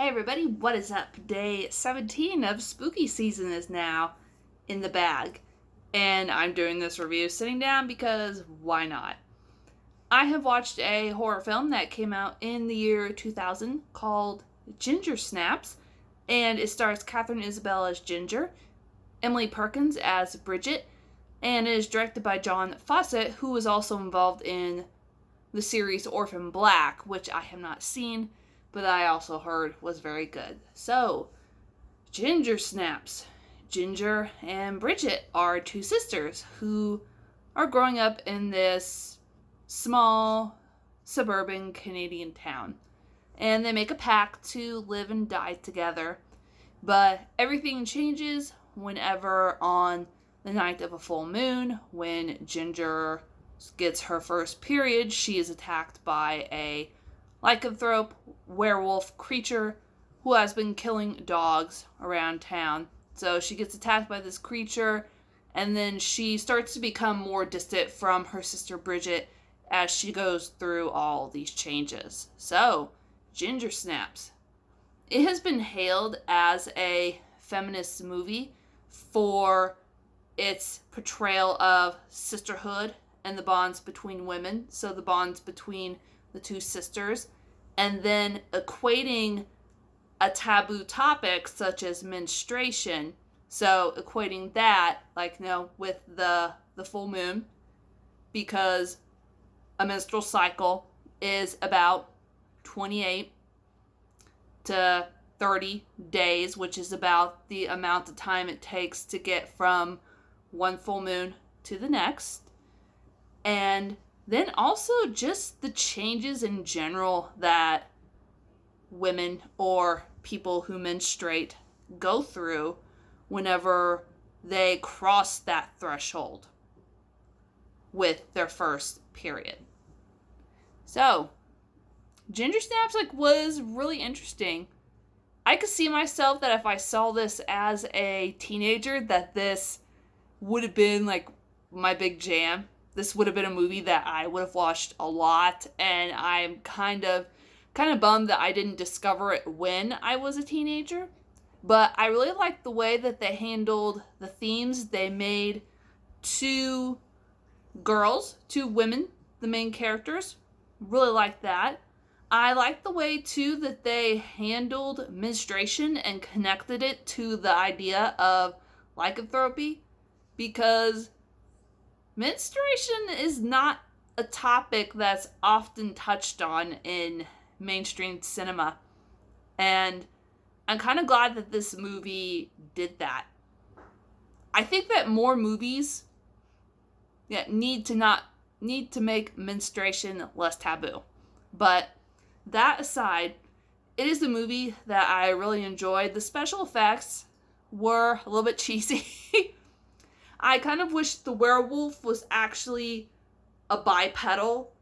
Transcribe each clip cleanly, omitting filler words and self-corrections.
Hey everybody, what is up? Day 17 of Spooky Season is now in the bag, and I'm doing this review sitting down because why not? I have watched a horror film that came out in the year 2000 called Ginger Snaps, and it stars Catherine Isabelle as Ginger, Emily Perkins as Bridget, and it is directed by John Fawcett, who was also involved in the series Orphan Black, which I have not seen, but I also heard was very good. So, Ginger Snaps. Ginger and Bridget are two sisters who are growing up in this small suburban Canadian town. And they make a pact to live and die together. But everything changes whenever on the night of a full moon, when Ginger gets her first period, she is attacked by a lycanthrope werewolf creature who has been killing dogs around town. So she gets attacked by this creature, and then she starts to become more distant from her sister Bridget as she goes through all these changes. So, Ginger Snaps. It has been hailed as a feminist movie for its portrayal of sisterhood and the bonds between women, so the bonds between the two sisters, and then equating a taboo topic such as menstruation. So equating that, with the full moon, because a menstrual cycle is about 28 to 30 days, which is about the amount of time it takes to get from one full moon to the next. And then also just the changes in general that women or people who menstruate go through whenever they cross that threshold with their first period. So, Ginger Snaps was really interesting. I could see myself that if I saw this as a teenager, that this would have been my big jam. This would have been a movie that I would have watched a lot, and I'm kind of bummed that I didn't discover it when I was a teenager. But I really liked the way that they handled the themes. They made two women, the main characters. Really liked that. I liked the way, too, that they handled menstruation and connected it to the idea of lycanthropy, because menstruation is not a topic that's often touched on in mainstream cinema. And I'm kind of glad that this movie did that. I think that more movies need to make menstruation less taboo. But that aside, it is a movie that I really enjoyed. The special effects were a little bit cheesy. I kind of wish the werewolf was actually a bipedal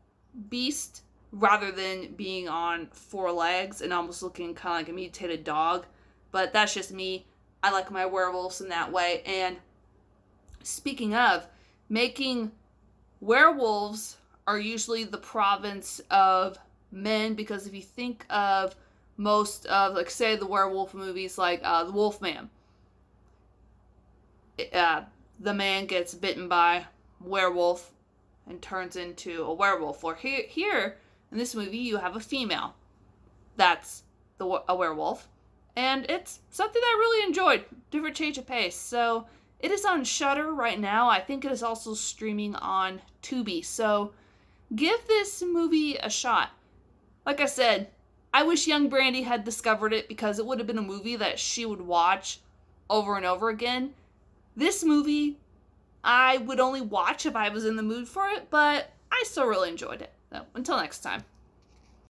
beast rather than being on four legs and almost looking kind of like a mutated dog. But that's just me. I like my werewolves in that way. And speaking of, making werewolves are usually the province of men, because if you think of most of, say, the werewolf movies, The Wolfman, the man gets bitten by a werewolf and turns into a werewolf. Or here in this movie, you have a female that's a werewolf. And it's something that I really enjoyed. Different change of pace. So it is on Shudder right now. I think it is also streaming on Tubi. So give this movie a shot. Like I said, I wish young Brandy had discovered it, because it would have been a movie that she would watch over and over again. This movie, I would only watch if I was in the mood for it, but I still really enjoyed it. So, until next time.